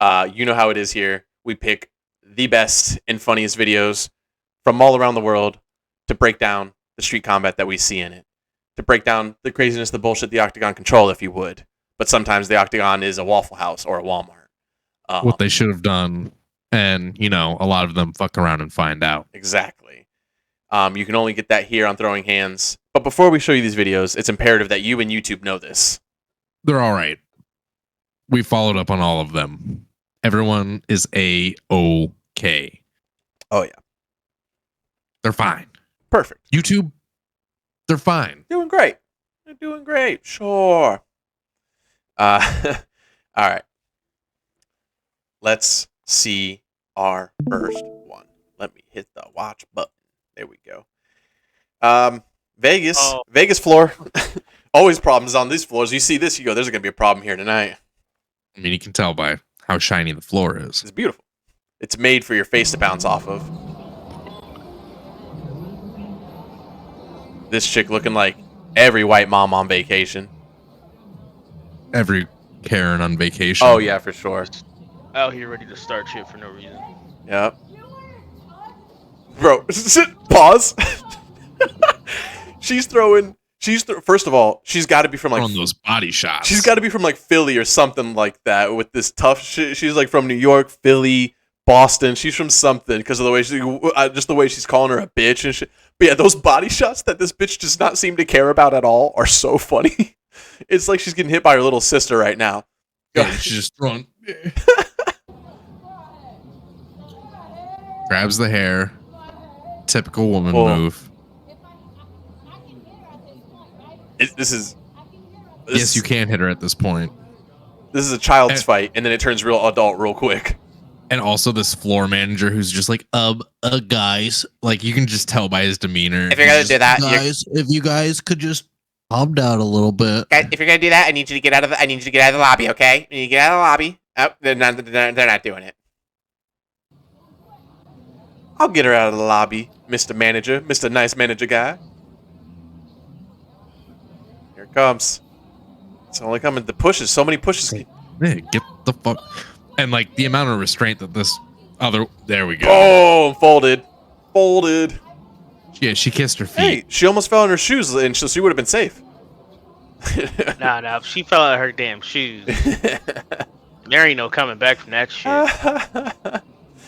You know how it is here. We pick the best and funniest videos from all around the world to break down the street combat that we see in it, to break down the craziness, the bullshit the Octagon control, if you would. But sometimes the Octagon is a Waffle House or a Walmart. What they should have done, and a lot of them fuck around and find out. Exactly. You can only get that here on Throwing Hands. But before we show you these videos, it's imperative that you and YouTube know this. They're all right. We followed up on all of them. Everyone is A-OK. Oh, yeah. They're fine. Perfect. YouTube, they're fine. Doing great. They're doing great. Sure. All right. Let's see our first one. Let me hit the watch button. There we go. Vegas floor. Always problems on these floors. You see this, you go, there's going to be a problem here tonight. I mean, you can tell by how shiny the floor is. It's beautiful. It's made for your face to bounce off of. This chick looking like every white mom on vacation. Every Karen on vacation. Oh, yeah, for sure. Out here ready to start shit for no reason. Yep. Bro, pause. First of all, she's got to be from on those body shots. She's got to be from Philly or something like that with this tough shit. She's from New York, Philly, Boston. She's from something because of the way just the way she's calling her a bitch and shit. But yeah, those body shots that this bitch does not seem to care about at all are so funny. It's like she's getting hit by her little sister right now. Yeah, she's just throwing. Grabs the hair. Typical woman move. Yes, you can hit her at this point. This is a child's fight, and then it turns real adult real quick. And also this floor manager who's just like, guys, like you can just tell by his demeanor. If you're gonna do that, guys, if you guys could just calm down a little bit. guys, if you're gonna do that, I need you to get out of the lobby, okay? You need to get out of the lobby. Oh, they're not doing it. I'll get her out of the lobby, Mr. Manager, Mr. Nice Manager guy. Here it comes. It's only coming. The pushes, so many pushes. Hey, get the fuck. And like the amount of restraint that this other, there we go. Oh, folded. Yeah, she kissed her feet. Hey, she almost fell in her shoes, and so she would have been safe. Nah, she fell out of her damn shoes. There ain't no coming back from that shit.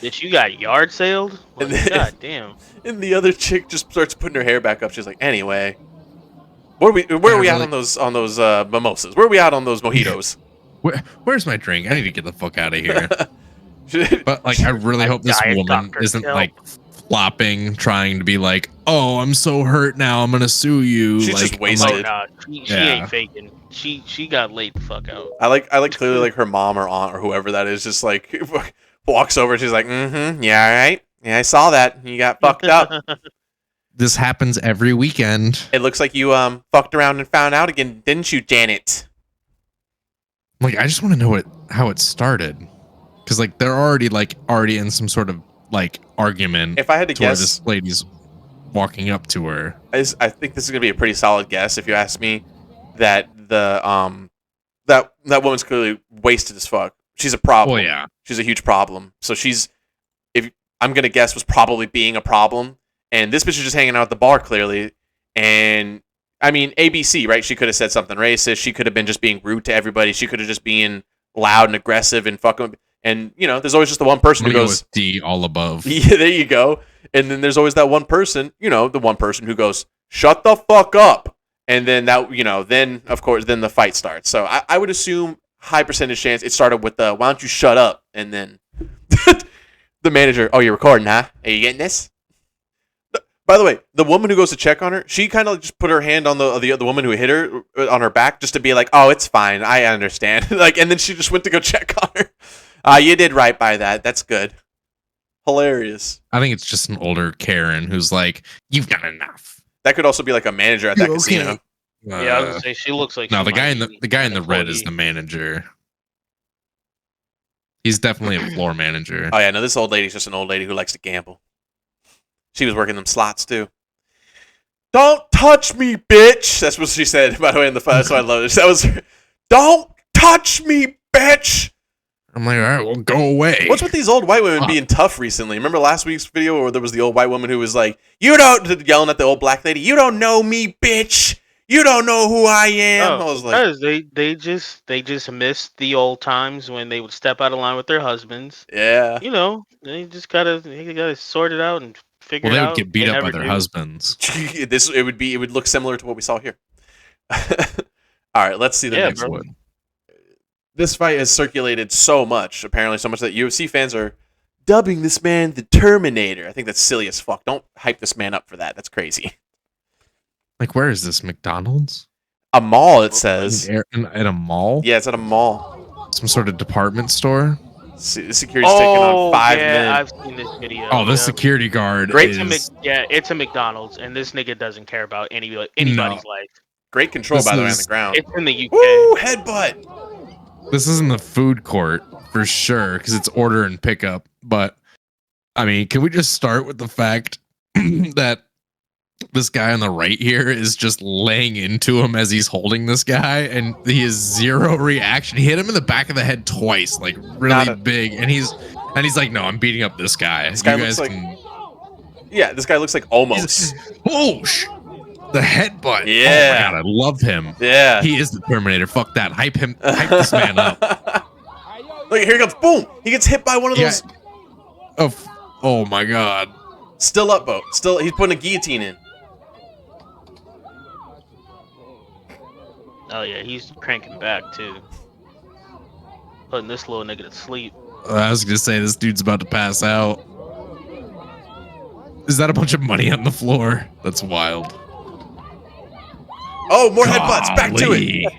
Bitch, you got yard sailed? Like, God damn. And the other chick just starts putting her hair back up. She's like, anyway, where are we at on those mimosas? Where are we at on those mojitos? Where's my drink? I need to get the fuck out of here. But like, I really hope this woman isn't like flopping, trying to be like, "Oh, I'm so hurt now. I'm gonna sue you." She's like, just wasted. Oh, nah, she ain't faking. She got laid the fuck out. I like clearly like her mom or aunt or whoever that is just like walks over and she's like, yeah, all right. Yeah, I saw that. You got fucked up. This happens every weekend. It looks like you fucked around and found out again, didn't you, Janet? Like, I just want to know how it started, because like they're already in some sort of like argument. If I had to where guess, this lady's walking up to her. I think this is gonna be a pretty solid guess if you ask me. That the that woman's clearly wasted as fuck. She's a problem. Well, yeah, she's a huge problem. So I'm gonna guess was probably being a problem, and this bitch is just hanging out at the bar clearly, and. I mean, ABC, right? She could have said something racist. She could have been just being rude to everybody. She could have just been loud and aggressive and fucking. And, you know, there's always just the one person who goes... D, all above. Yeah, there you go. And then there's always that one person, you know, the one person who goes, shut the fuck up. And then that, you know, then, of course, then the fight starts. So I would assume high percentage chance it started with the, why don't you shut up? And then the manager, oh, you're recording, huh? Are you getting this? By the way, the woman who goes to check on her, she kind of just put her hand on the woman who hit her on her back just to be like, "Oh, it's fine, I understand." Like, and then she just went to go check on her. You did right by that. That's good. Hilarious. I think it's just an older Karen who's like, "You've done enough." That could also be like a manager at that casino. Yeah, I was gonna say she looks like. No, the guy in the red is the manager. He's definitely a floor manager. Oh yeah, no, this old lady's just an old lady who likes to gamble. She was working them slots too. Don't touch me, bitch. That's what she said, by the way, in the fight. So I love it. That was her. Don't touch me, bitch. I'm like, all right, well, go away. What's with these old white women being tough recently? Remember last week's video where there was the old white woman who was like, yelling at the old black lady, you don't know me, bitch. You don't know who I am. I was like, they just missed the old times when they would step out of line with their husbands. Yeah. You know, they gotta sort it out and figure it out. Well, they would get beat up by their husbands. It would look similar to what we saw here. All right, let's see the next one. This fight has circulated so much, apparently so much that UFC fans are dubbing this man the Terminator. I think that's silly as fuck. Don't hype this man up for that. That's crazy. Like, where is this? McDonald's? A mall, it says. At a mall? Yeah, it's at a mall. Some sort of department store? Security's taking on 5 men. I've seen this video. Oh, this security guard it's a McDonald's, and this nigga doesn't care about anybody's life. Great control, by the way, on the ground. It's in the UK. Woo, headbutt. This is in the food court, for sure, because it's order and pickup. But, I mean, can we just start with the fact that this guy on the right here is just laying into him as he's holding this guy, and he has zero reaction. He hit him in the back of the head twice, like really big, and he's like, "No, I'm beating up this guy." This guy looks like, yeah, this guy looks like almost. The headbutt. Yeah, oh my God, I love him. Yeah, he is the Terminator. Fuck that. Hype this man up. Look, here he comes. Boom! He gets hit by one of those. Oh my God. Still up, Bo. Still, he's putting a guillotine in. Oh yeah, he's cranking back too. Putting this little nigga to sleep. I was gonna say this dude's about to pass out. Is that a bunch of money on the floor? That's wild. Oh, more headbutts. Back to it.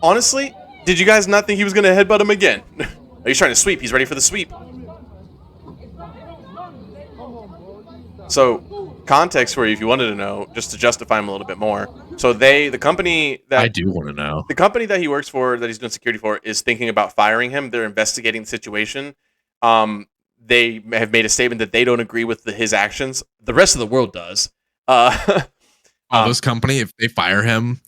Honestly, did you guys not think he was gonna headbutt him again? He's trying to sweep. He's ready for the sweep. So, context for you, if you wanted to know, just to justify him a little bit more. So the company that I do want to know. the company that he works for, that he's doing security for, is thinking about firing him. They're investigating the situation. They have made a statement that they don't agree with his actions. The rest of the world does. This company, if they fire him,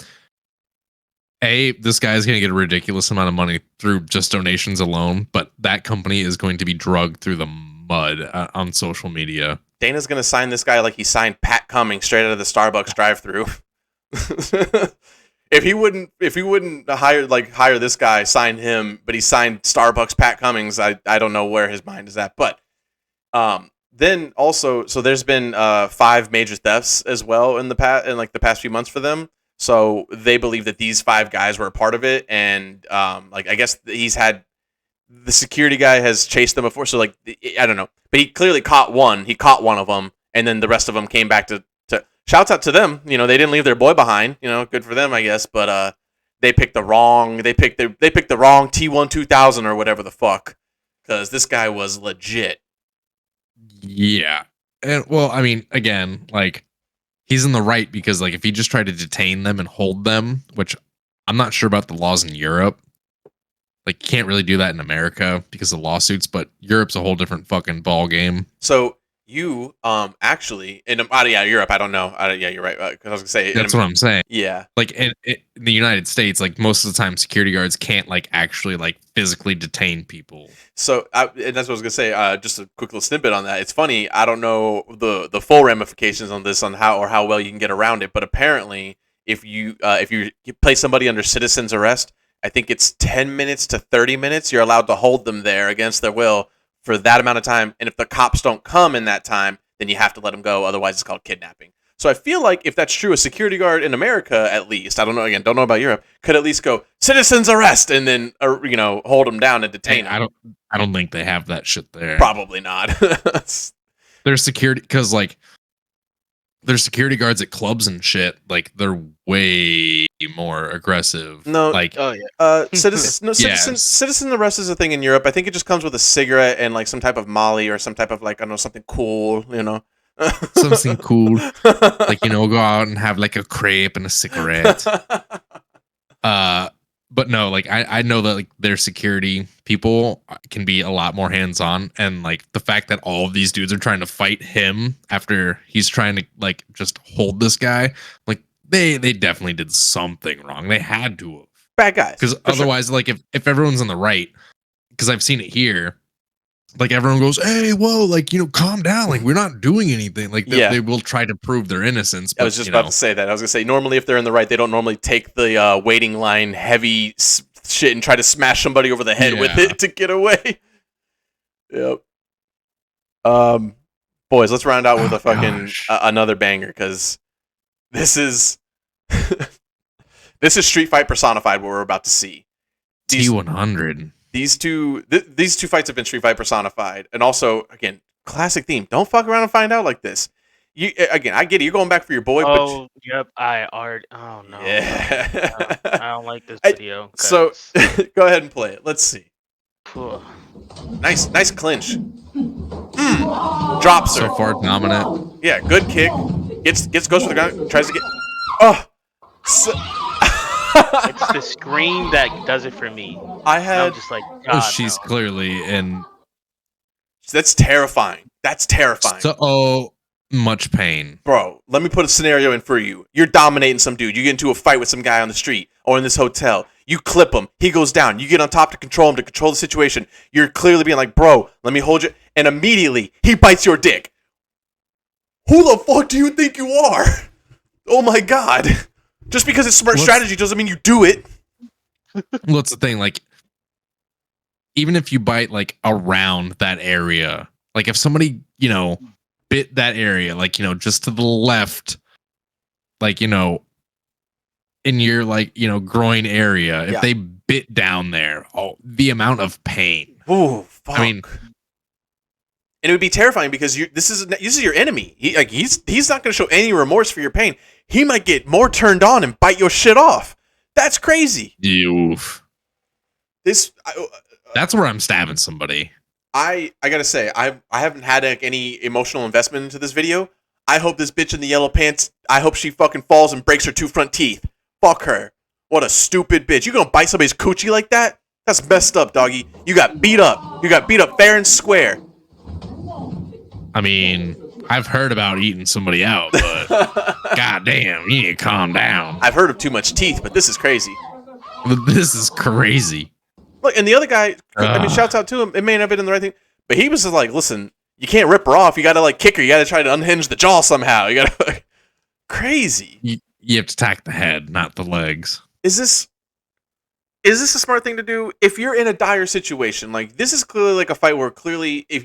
this guy is going to get a ridiculous amount of money through just donations alone, but that company is going to be drugged through the mud on social media. Dana's going to sign this guy like he signed Pat Cummings straight out of the Starbucks drive-thru. If he wouldn't hire this guy, sign him, but he signed Starbucks Pat Cummings, I don't know where his mind is at. But then also, so there's been 5 major thefts as well in the past few months for them. So they believe that these 5 guys were a part of it, and I guess the security guy has chased them before. So I don't know, but he clearly caught one. He caught one of them, and then the rest of them came back to. Shouts out to them. They didn't leave their boy behind. Good for them, I guess. But they picked the wrong. They picked the wrong T1 2000 or whatever the fuck, because this guy was legit. Yeah, and well, I mean, again, he's in the right because if he just tried to detain them and hold them, which I'm not sure about the laws in Europe. You can't really do that in America because of lawsuits, but Europe's a whole different fucking ball game. So you actually in Europe, I don't know. Yeah, you're right. Because I was gonna say that's what I'm saying. Yeah, in the United States, most of the time, security guards can't actually physically detain people. So and that's what I was gonna say. Just a quick little snippet on that. It's funny. I don't know the full ramifications on this, on how well you can get around it. But apparently, if you place somebody under citizen's arrest, I think it's 10 minutes to 30 minutes. You're allowed to hold them there against their will for that amount of time. And if the cops don't come in that time, then you have to let them go. Otherwise, it's called kidnapping. So I feel like if that's true, a security guard in America, at least, I don't know, again, don't know about Europe, could at least go citizen's arrest and then, hold them down and detain them. I don't think they have that shit there. Probably not. There's security because there's security guards at clubs and shit. They're way more aggressive. No, oh yeah. Citizen arrest is a thing in Europe. I think it just comes with a cigarette and some type of Molly or some type of I don't know, something cool. Something cool. Go out and have a crepe and a cigarette. But no, I know that their security people can be a lot more hands-on, and the fact that all of these dudes are trying to fight him after he's trying to just hold this guy, they definitely did something wrong. They had to have. Bad guys. Because otherwise, if everyone's on the right, because I've seen it here, everyone goes, hey, whoa, calm down. We're not doing anything. They will try to prove their innocence. But, I was just about to say that. I was going to say, normally if they're in the right, they don't normally take the waiting line heavy shit and try to smash somebody over the head with it to get away. Yep. Boys, let's round out with a fucking another banger, because this is this is Street Fight personified, what we're about to see. T100. These two fights have been Street Fight personified, and also, again, classic theme. Don't fuck around and find out like this. I get it. You're going back for your boy. Oh, yep. Oh no. Yeah. No, I don't like this video. So go ahead and play it. Let's see. Cool. Nice clinch. Drops her. So far dominant. Yeah, good kick. Goes for the gun. Tries to get. Oh. It's the scream that does it for me. I'm just God, she's no. clearly in. That's terrifying. So much pain. Bro, let me put a scenario in for you. You're dominating some dude. You get into a fight with some guy on the street or in this hotel. You clip him. He goes down. You get on top to control him, to control the situation. You're clearly being like, bro, let me hold you. And immediately, he bites your dick. Who the fuck do you think you are? Oh my God. Just because it's smart strategy doesn't mean you do it. What's the thing? Even if you bite around that area, if somebody, bit that area, just to the left, in your, groin area, if they bit down there, the amount of pain. Oh, fuck. I mean, and it would be terrifying because this is your enemy. He's not going to show any remorse for your pain. He might get more turned on and bite your shit off. That's crazy. Oof. That's where I'm stabbing somebody. I gotta say, I haven't had like, any emotional investment into this video. I hope this bitch in the yellow pants, I hope she fucking falls and breaks her 2 front teeth. Fuck her. What a stupid bitch. You gonna bite somebody's coochie like that? That's messed up, doggy. You got beat up. You got beat up fair and square. I mean, I've heard about eating somebody out, but goddamn, you need to calm down. I've heard of too much teeth, but this is crazy. This is crazy. Look, and the other guy, I mean, shouts out to him. It may not have been the right thing, but he was just like, listen, you can't rip her off. You got to like kick her. You got to try to unhinge the jaw somehow. You got to crazy. You have to attack the head, not the legs. Is this a smart thing to do? If you're in a dire situation, like this is clearly like a fight where clearly if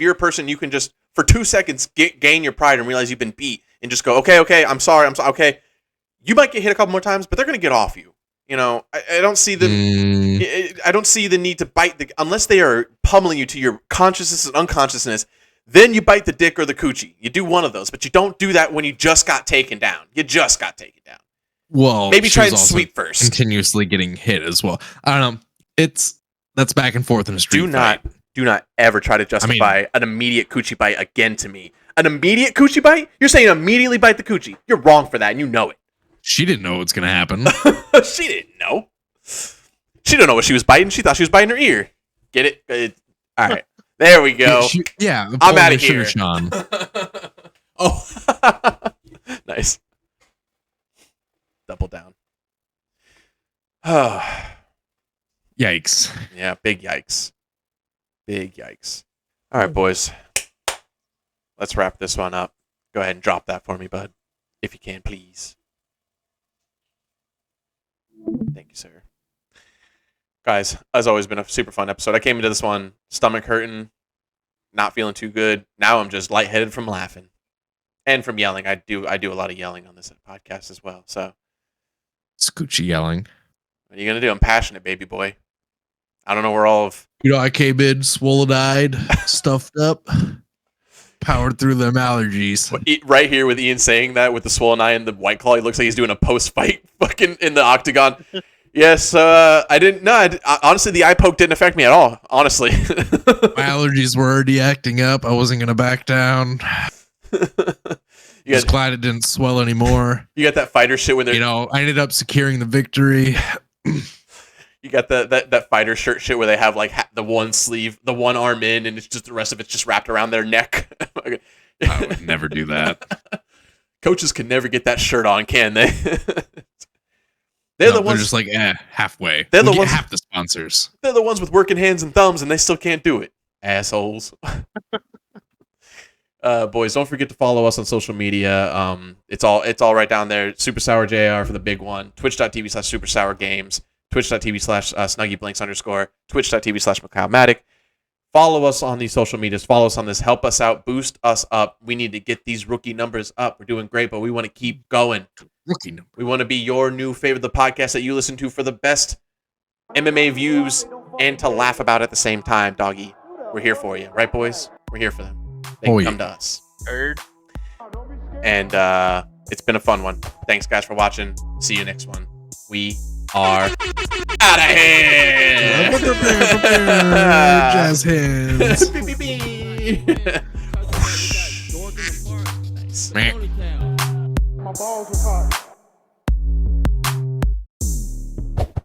you're a person, you can just for 2 seconds gain your pride and realize you've been beat and just go, okay, I'm sorry, okay. You might get hit a couple more times, but they're going to get off you. You know, I don't see I don't see the need to bite unless they are pummeling you to your consciousness and unconsciousness. Then you bite the dick or the coochie. You do one of those, but you don't do that when you just got taken down. You just got taken down. Well, maybe try and sweep first. Continuously getting hit as well. I don't know. That's back and forth in a street fight. Do not ever try to justify an immediate coochie bite again to me. An immediate coochie bite? You're saying immediately bite the coochie. You're wrong for that, and you know it. She didn't know what's going to happen. She didn't know. She didn't know what she was biting. She thought she was biting her ear. Get it? All right. There we go. I'm out of here. Sean. Oh. Nice. Double down. Yikes. Yeah, big yikes. Big yikes. All right, boys. Let's wrap this one up. Go ahead and drop that for me, bud. If you can, please. Thank you, sir. Guys, as always, been a super fun episode. I came into this one stomach hurting, not feeling too good. Now I'm just lightheaded from laughing and from yelling. I do a lot of yelling on this podcast as well. So, Scoochie yelling. What are you gonna do? I'm passionate, baby boy. I don't know where all of I came in swollen-eyed, stuffed up, powered through them allergies. Right here with Ian saying that with the swollen eye and the White Claw, he looks like he's doing a post-fight fucking in the Octagon. Yes, I didn't. No, honestly, the eye poke didn't affect me at all. Honestly, my allergies were already acting up. I wasn't gonna back down. Just glad it didn't swell anymore. You got that fighter shit when they're. I ended up securing the victory. You got that fighter shirt shit where they have like the one sleeve, the one arm in, and it's just the rest of it's just wrapped around their neck. I would never do that. Coaches can never get that shirt on, can they? They're just like halfway. They're the ones half the sponsors. They're the ones with working hands and thumbs, and they still can't do it. Assholes. Boys, don't forget to follow us on social media. It's all right down there. SuperSour JR for the big one. Twitch.tv/SuperSourGames. Twitch.tv/SnuggyBlinks_. Twitch.tv/MacAomatic. Follow us on these social medias. Follow us on this. Help us out. Boost us up. We need to get these rookie numbers up. We're doing great, but we want to keep going. Rookie number. We want to be your new favorite, the podcast that you listen to for the best MMA views and to laugh about at the same time, doggy. We're here for you. Right, boys? We're here for them. They can come to us. And it's been a fun one. Thanks, guys, for watching. See you next one. We are out of here. Jazz hands. Nice. My balls was hot.